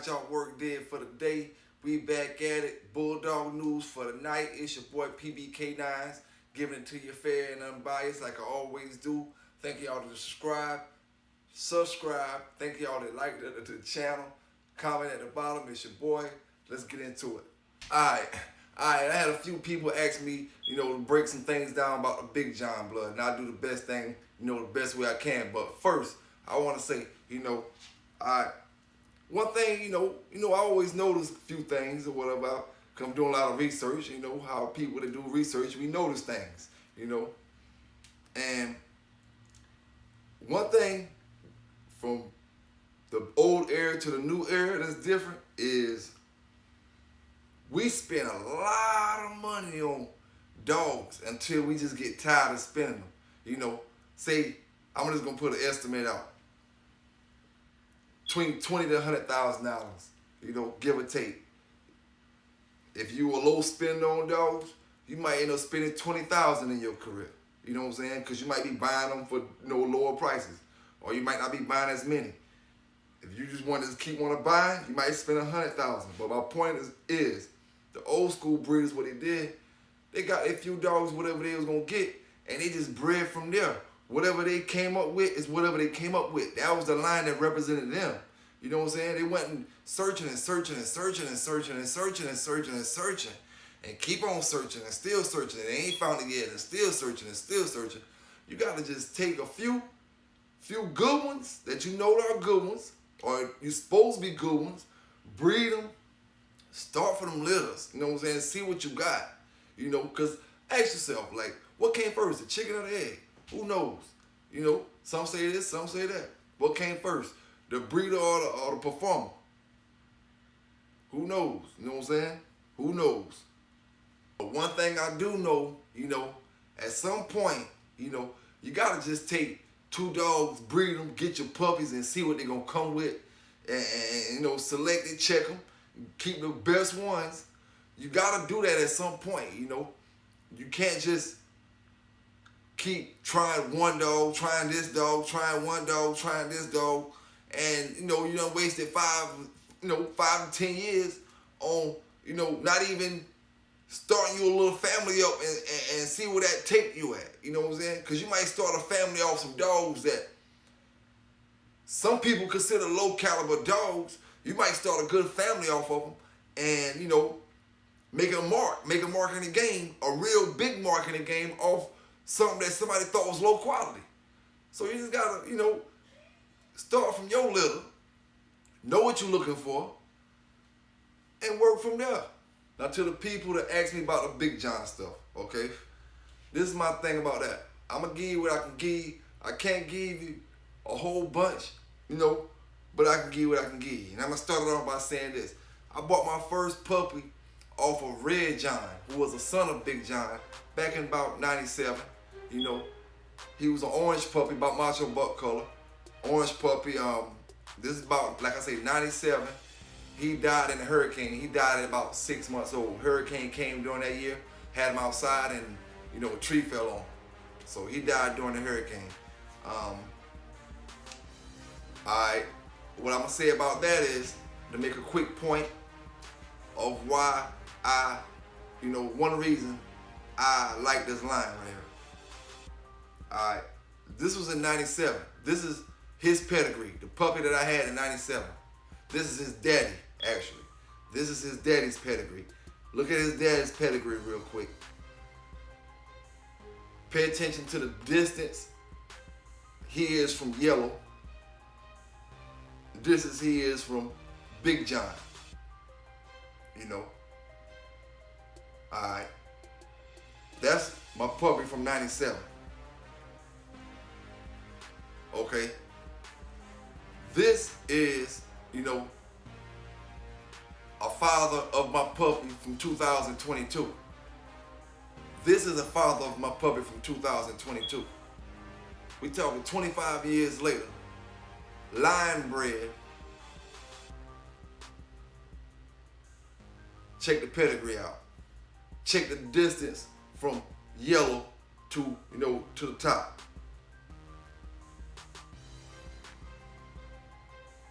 got y'all work did for the day. We back at it. Bulldog news for the night. It's your boy PBK9s, giving it to you fair and unbiased like I always do. Thank y'all to subscribe. Thank y'all that like the channel. Comment at the bottom. It's your boy. Let's get into it. Alright. I had a few people ask me, to break some things down about the Big John blood, and I do the best thing, the best way I can. But first, I want to say, one thing, I always notice a few things or whatever. Cause I'm doing a lot of research. How people that do research, we notice things. And one thing from the old era to the new era that's different is we spend a lot of money on dogs until we just get tired of spending them. Say I'm just gonna put an estimate out. Between $20,000 to $100,000, give or take. If you a low spender on dogs, you might end up spending $20,000 in your career. You know what I'm saying? Because you might be buying them for lower prices, or you might not be buying as many. If you just want to keep buying, you might spend $100,000. But my point is the old school breeders, what they did, they got a few dogs, whatever they was gonna get, and they just bred from there. Whatever they came up with is whatever they came up with. That was the line that represented them. You know what I'm saying? They went and searching and searching and searching and searching and searching and searching and searching and keep on searching and still searching. And they ain't found it yet and still searching and still searching. You gotta just take a few good ones that are good ones, or you supposed to be good ones, breed them, start for them litters. You know what I'm saying? See what you got. Because ask yourself, what came first, the chicken or the egg? Who knows? Some say this, some say that. What came first, the breeder or the performer? Who knows? You know what I'm saying? Who knows? But one thing I do know, at some point, you gotta just take two dogs, breed them, get your puppies, and see what they're gonna come with, and select it, check them, keep the best ones. You gotta do that at some point. You can't just keep trying one dog, trying this dog, trying one dog, trying this dog, and you done wasted 5 to 10 years on not even starting you a little family up and see where that take you at. You know what I'm saying? Because you might start a family off some dogs that some people consider low caliber dogs. You might start a good family off of them, and make a mark in the game, a real big mark in the game off something that somebody thought was low quality. So you just gotta, start from your litter, know what you're looking for, and work from there. Now to the people that ask me about the Big John stuff, okay? This is my thing about that. I'm gonna give you what I can give you. I can't give you a whole bunch, but I can give you what I can give you. And I'm gonna start it off by saying this. I bought my first puppy off of Red John, who was a son of Big John, back in about 97. He was an orange puppy, about macho buck color. Orange puppy, this is about, like I say, 97. He died in a hurricane. He died at about 6 months old. Hurricane came during that year, had him outside, and a tree fell on him. So he died during the hurricane. Alright, what I'm gonna say about that is, to make a quick point of why one reason I like this line right here. Alright, this was in 97. This is his pedigree, the puppy that I had in 97. This is his daddy, actually. This is his daddy's pedigree. Look at his daddy's pedigree real quick. Pay attention to the distance. He is from yellow. He is from Big John. Alright. That's my puppy from 97. Okay. This is, a father of my puppy from 2022. This is a father of my puppy from 2022. We talking 25 years later. Line bred. Check the pedigree out. Check the distance from yellow to, to the top.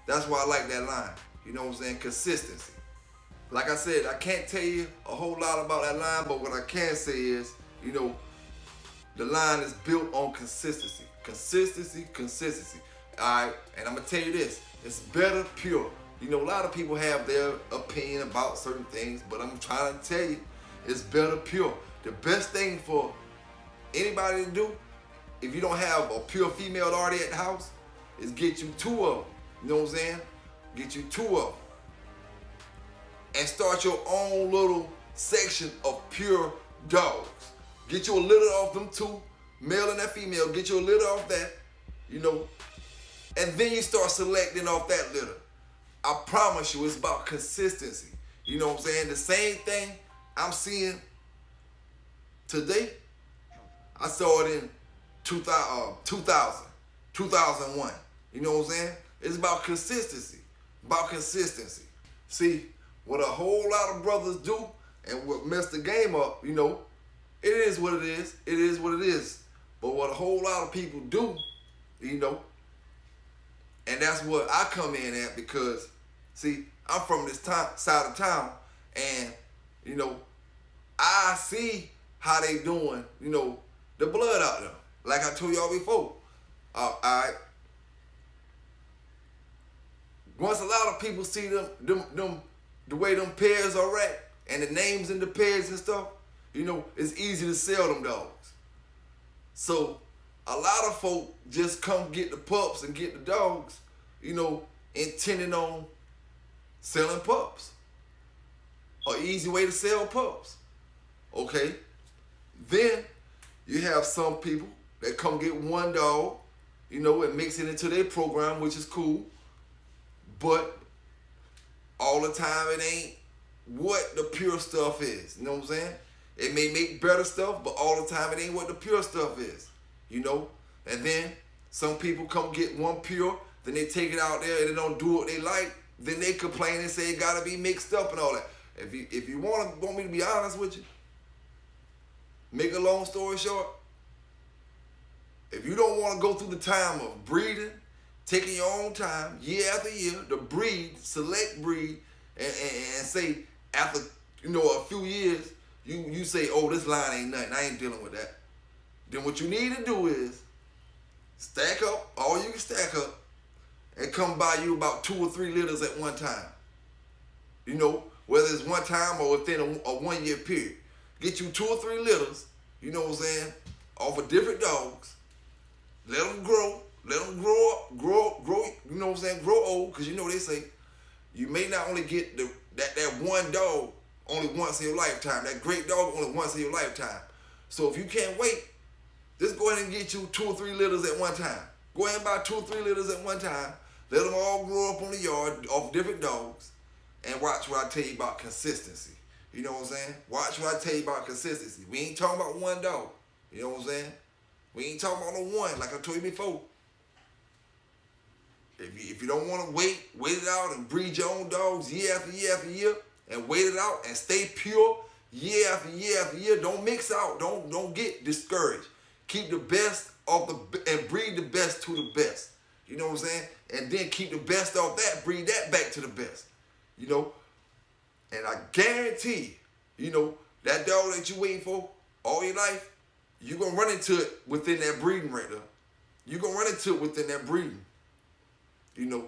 That's why I like that line. You know what I'm saying? Consistency. Like I said, I can't tell you a whole lot about that line, but what I can say is, you know, the line is built on consistency. Consistency, consistency. Alright, and I'm gonna tell you this, it's better pure. You know, a lot of people have their opinion about certain things, but I'm trying to tell you, it's better pure. The best thing for anybody to do, if you don't have a pure female already at the house, is get you 2 of them. You know what I'm saying? Get you 2 of them. And start your own little section of pure dogs. Get you a litter off them 2, male and that female, get you a litter off that, you know, and then you start selecting off that litter. I promise you, it's about consistency. You know what I'm saying? The same thing I'm seeing today, I saw it in 2001. You know what I'm saying? It's about consistency. About consistency. See, what a whole lot of brothers do and what mess the game up, you know, it is what it is. It is what it is. But what a whole lot of people do, you know, and that's what I come in at because, see, I'm from this side of town and, you know, I see how they doing, you know, the blood out there. Like I told y'all before. All right. Once a lot of people see them the way them pairs are at and the names in the pairs and stuff, you know, it's easy to sell them dogs. So a lot of folk just come get the pups and get the dogs, you know, intending on selling pups. An easy way to sell pups. Okay? Then you have some people that come get one dog, you know, and mix it into their program, which is cool. But all the time it ain't what the pure stuff is. You know what I'm saying? It may make better stuff, but all the time it ain't what the pure stuff is. You know? And then some people come get one pure, then they take it out there and they don't do what they like. Then they complain and say it gotta be mixed up and all that. If you want me to be honest with you, make a long story short, if you don't want to go through the time of breeding, taking your own time, year after year, to breed, select breed, and say after, you know, a few years, you say, oh, this line ain't nothing, I ain't dealing with that. Then what you need to do is stack up all you can stack up and come buy you about 2 or 3 litters at one time. You know, whether it's one time or within a 1 year period. Get you 2 or 3 litters, you know what I'm saying, off of different dogs. Let them grow. Let them grow up, grow, you know what I'm saying, grow old, because you know they say you may not only get that one dog only once in your lifetime, that great dog only once in your lifetime. So if you can't wait, just go ahead and get you 2 or 3 litters at one time. Go ahead and buy 2 or 3 litters at one time. Let them all grow up on the yard off different dogs and watch what I tell you about consistency. You know what I'm saying? Watch what I tell you about consistency. We ain't talking about one dog. You know what I'm saying? We ain't talking about no one, like I told you before. If you don't want to wait it out and breed your own dogs year after year after year and wait it out and stay pure year after year after year, don't mix out. Don't get discouraged. Keep the best of and breed the best to the best. You know what I'm saying? And then keep the best of that, breed that back to the best. You know? And I guarantee you, know, that dog that you waiting for all your life, you're going to run into it within that breeding right there. You're going to run into it within that breeding. You know,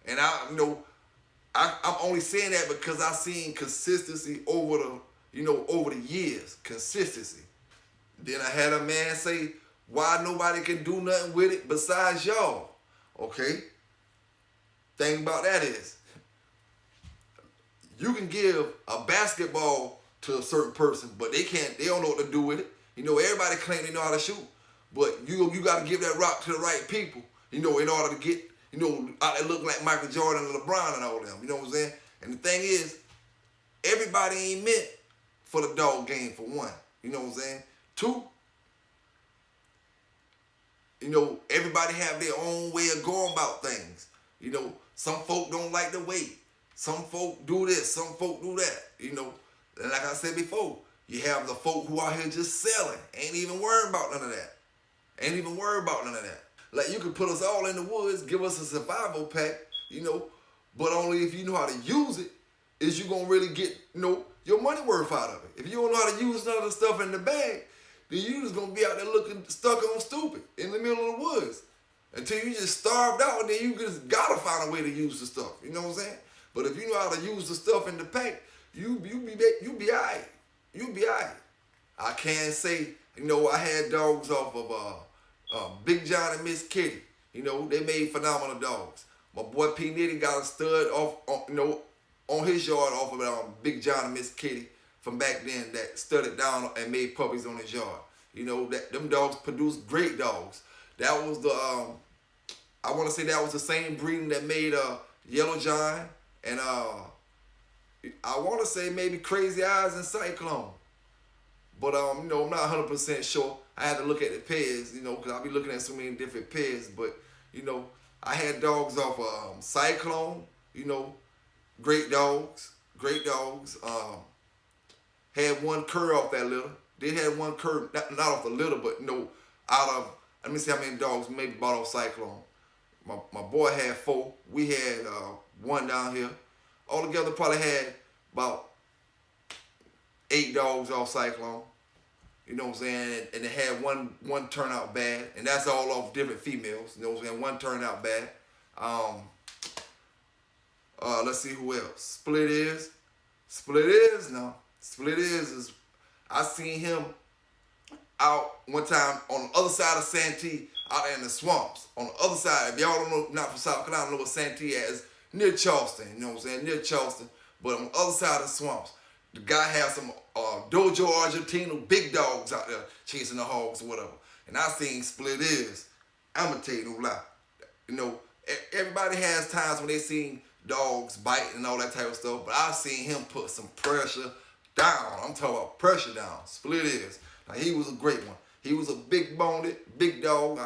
and I'm only saying that because I've seen consistency over the years. Consistency. Then I had a man say, why nobody can do nothing with it besides y'all. Okay? Thing about that is, you can give a basketball to a certain person, but they don't know what to do with it. You know, everybody claim they know how to shoot, but you got to give that rock to the right people, you know, in order to get, you know, out there looking like Michael Jordan and LeBron and all them. You know what I'm saying? And the thing is, everybody ain't meant for the dog game, for one. You know what I'm saying? 2, you know, everybody have their own way of going about things. You know, some folk don't like to wait. Some folk do this, some folk do that. You know, and like I said before, you have the folk who out here just selling. Ain't even worried about none of that. Ain't even worried about none of that. Like, you could put us all in the woods, give us a survival pack, you know, But only if you know how to use it is you gonna really get, your money worth out of it. If you don't know how to use none of the stuff in the bag, then you just gonna be out there looking stuck on stupid in the middle of the woods until you just starved out, and then you just gotta find a way to use the stuff. You know what I'm saying? But if you know how to use the stuff in the pack, you be alright. You be alright. I can't say, I had dogs off of Big John and Miss Kitty. They made phenomenal dogs. My boy P. Nitty got a stud off, on his yard off of Big John and Miss Kitty from back then that studded down and made puppies on his yard. Them dogs produced great dogs. That was I want to say that was the same breeding that made Yellow John and I want to say maybe Crazy Eyes and Cyclone. But I'm not 100% sure. I had to look at the pairs, because I'll be looking at so many different pairs. But I had dogs off Cyclone, great dogs. Had one cur off that litter. Did have one cur, not off the litter, but out of, let me see how many dogs maybe bought off Cyclone. My boy had 4. We had 1 down here. Altogether probably had about 8 dogs off Cyclone. You know what I'm saying? And they had one turn out bad. And that's all off different females. You know what I'm saying? One turned out bad. Let's see who else. Split is I seen him out one time on the other side of Santee, out there in the swamps. On the other side, if y'all don't know, not from South Carolina, know what Santee is, near Charleston, you know what I'm saying? Near Charleston, but on the other side of the swamps. The guy had some Dojo Argentino big dogs out there chasing the hogs or whatever. And I seen Split is. I'ma tell you no lie. Everybody has times when they seen dogs bite and all that type of stuff, but I seen him put some pressure down. I'm talking about pressure down. Split is. Now, he was a great one. He was a big boned, big dog.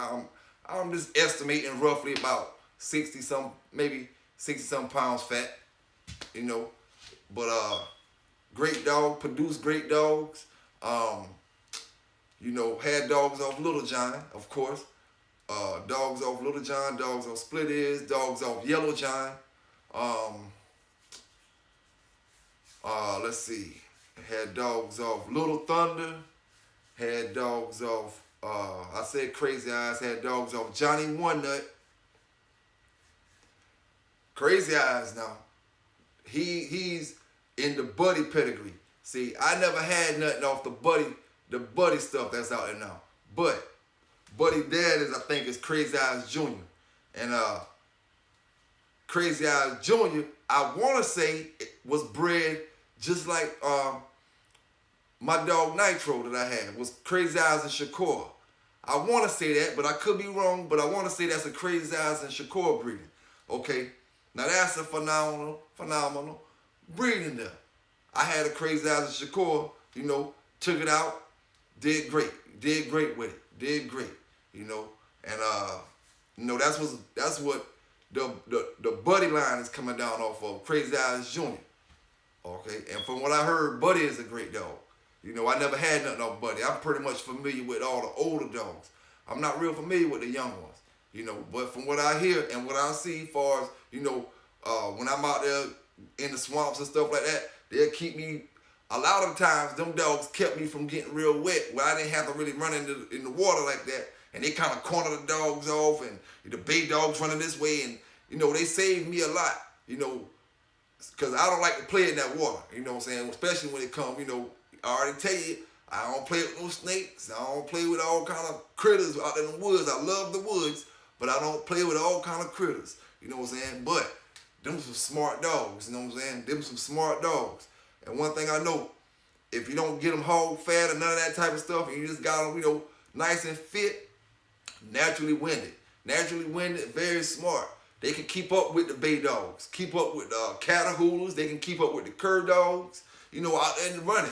I'm just estimating roughly about 60-some pounds fat, But great dog, produced great dogs. Had dogs off Little John, of course. Dogs off Little John, dogs off Split is, dogs off Yellow John. Let's see. Had dogs off Little Thunder. Had dogs off, I said Crazy Eyes. Had dogs off Johnny One Nut. Crazy Eyes now. He's in the Buddy pedigree. See, I never had nothing off the Buddy stuff that's out there now. But Buddy dad I think is Crazy Eyes Jr. And Crazy Eyes Jr., I want to say it was bred just like my dog Nitro that I had was Crazy Eyes and Shakur. I want to say that, but I could be wrong, but I want to say that's a Crazy Eyes and Shakur breeding. Okay? Now that's a phenomenal breeding there. I had a Crazy Eyes and Shakur, took it out, did great with it, did great, and that's what the Buddy line is coming down off of Crazy Eyes Jr. Okay, and from what I heard, Buddy is a great dog. I never had nothing off Buddy. I'm pretty much familiar with all the older dogs. I'm not real familiar with the young ones, but from what I hear and what I see as far as, when I'm out there in the swamps and stuff like that, they'll keep me, a lot of times, them dogs kept me from getting real wet where I didn't have to really run in the water like that. And they kind of corner the dogs off and the bay dogs running this way. And, they saved me a lot, because I don't like to play in that water, you know what I'm saying? Especially when it comes, I already tell you, I don't play with no snakes. I don't play with all kind of critters out in the woods. I love the woods, but I don't play with all kind of critters, you know what I'm saying? But them some smart dogs, you know what I'm saying? Them some smart dogs. And one thing I know, if you don't get them hog fat or none of that type of stuff, and you just got them, nice and fit, naturally winded, very smart. They can keep up with the bay dogs, keep up with Catahoulas. They can keep up with the cur dogs, out there in the running.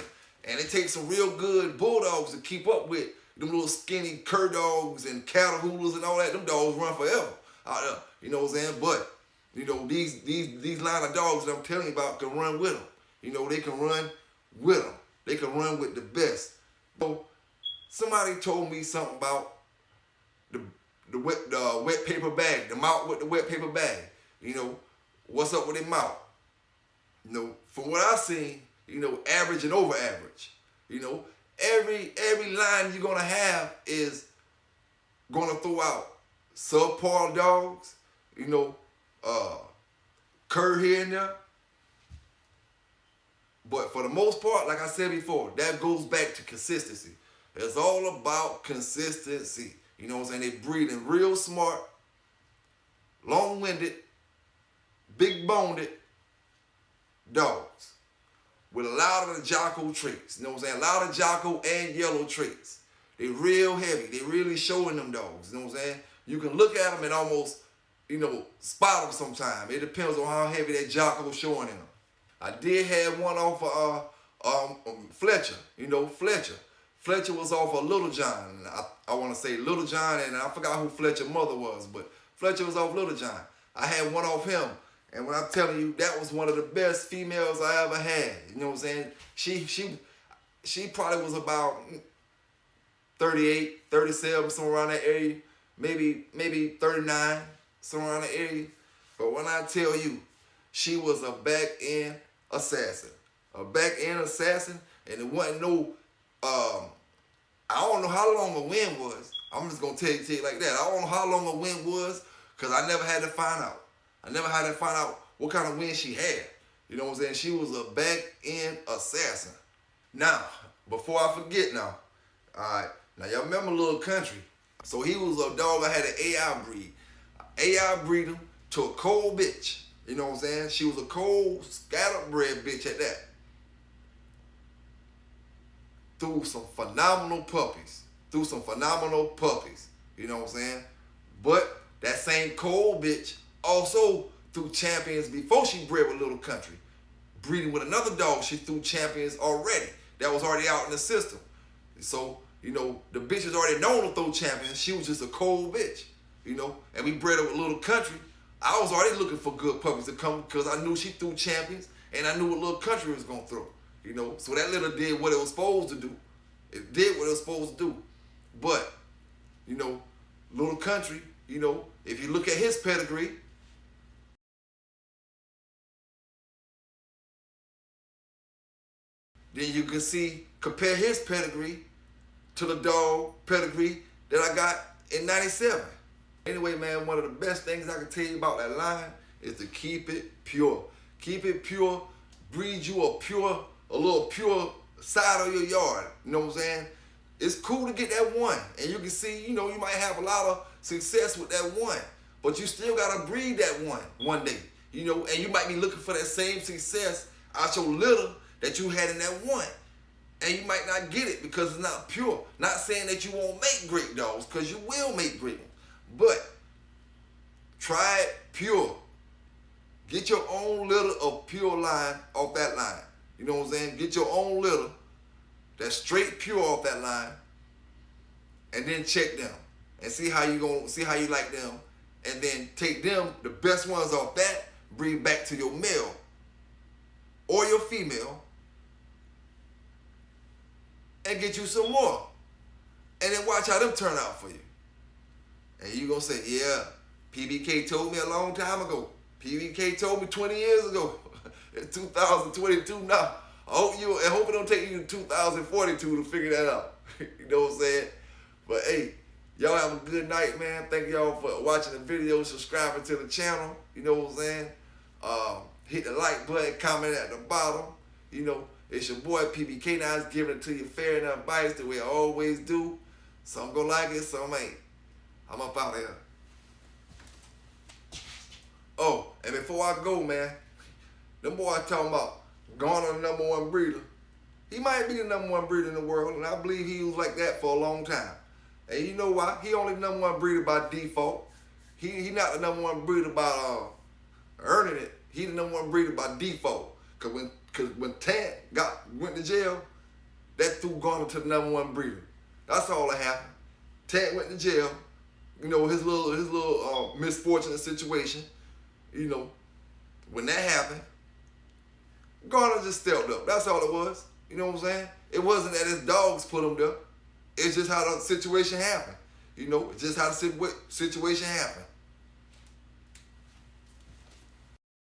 And it takes some real good bulldogs to keep up with them little skinny cur dogs and Catahoulas and all that. Them dogs run forever out there, you know what I'm saying? But, these line of dogs that I'm telling you about can run with them. They can run with them. They can run with the best. So somebody told me something about the wet paper bag, the mount with the wet paper bag. what's up with their mouth. From what I've seen, average and over average. Every line you're gonna have is gonna throw out subpar dogs, cur here and there. But for the most part, like I said before, that goes back to consistency. It's all about consistency. You know what I'm saying? They breeding real smart, long-winded, big-boned dogs with a lot of the Jocko traits. You know what I'm saying? A lot of Jocko and yellow traits. They real heavy. They really showing them dogs. You know what I'm saying? You can look at them and almost, spot them sometime. It depends on how heavy that Jocko showing in them. I did have one off of Fletcher. Fletcher was off of Little John. I want to say Little John, and I forgot who Fletcher's mother was, but Fletcher was off Little John. I had one off him, and when I'm telling you, that was one of the best females I ever had. You know what I'm saying? She probably was about 38, 37, somewhere around that area, maybe 39, somewhere around that area. But when I tell you, she was a back-end assassin. And it wasn't no, I don't know how long a wind was. I'm just going to tell you like that. I don't know how long a wind was because I never had to find out. I never had to find out what kind of wind she had. You know what I'm saying? She was a back-end assassin. Now, before I forget now, all right, now y'all remember Little Country. So he was a dog I had an AI breed. AI breed him to a cold bitch. You know what I'm saying? She was a cold, scattered-bred bitch at that. Threw some phenomenal puppies. You know what I'm saying? But that same cold bitch also threw champions before she bred with Little Country. Breeding with another dog, she threw champions already. That was already out in the system. So, the bitch was already known to throw champions. She was just a cold bitch, And we bred her with Little Country. I was already looking for good puppies to come because I knew she threw champions and I knew what Little Country was going to throw. So that little did what it was supposed to do. It did what it was supposed to do. But, Little Country, if you look at his pedigree, then you can compare his pedigree to the dog pedigree that I got in 97. Anyway, man, one of the best things I can tell you about that line is to keep it pure. Keep it pure, breed you a little pure side of your yard. You know what I'm saying? It's cool to get that one. And you can see, you might have a lot of success with that one. But you still got to breed that one day. And you might be looking for that same success out your litter that you had in that one. And you might not get it because it's not pure. Not saying that you won't make great dogs, because you will make great ones. But try it pure. Get your own litter of pure line off that line. You know what I'm saying? Get your own litter that's straight pure off that line, and then check them and see how you like them, and then take them, the best ones off that, bring back to your male or your female, and get you some more, and then watch how them turn out for you. And you gonna say, yeah, PBK told me a long time ago. PBK told me 20 years ago. It's 2022 now. I hope it don't take you to 2042 to figure that out. You know what I'm saying? But hey, y'all have a good night, man. Thank y'all for watching the video, subscribing to the channel. You know what I'm saying? Hit the like button, comment at the bottom. It's your boy PBK now. It's giving it to you fair and unbiased the way I always do. Some gonna like it, some ain't. I'm up out of here. Oh, and before I go, man, them boys talking about Garner, the #1 breeder. He might be the #1 breeder in the world, and I believe he was like that for a long time. And you know why? He only the #1 breeder by default. He not the #1 breeder by earning it. He the #1 breeder by default. Cause when Tant went to jail, that threw Garner to the #1 breeder. That's all that happened. Tant went to jail. His little misfortunate situation. When that happened, Garner just stepped up. That's all it was. You know what I'm saying? It wasn't that his dogs put him there. It's just how the situation happened. It's just how the situation happened.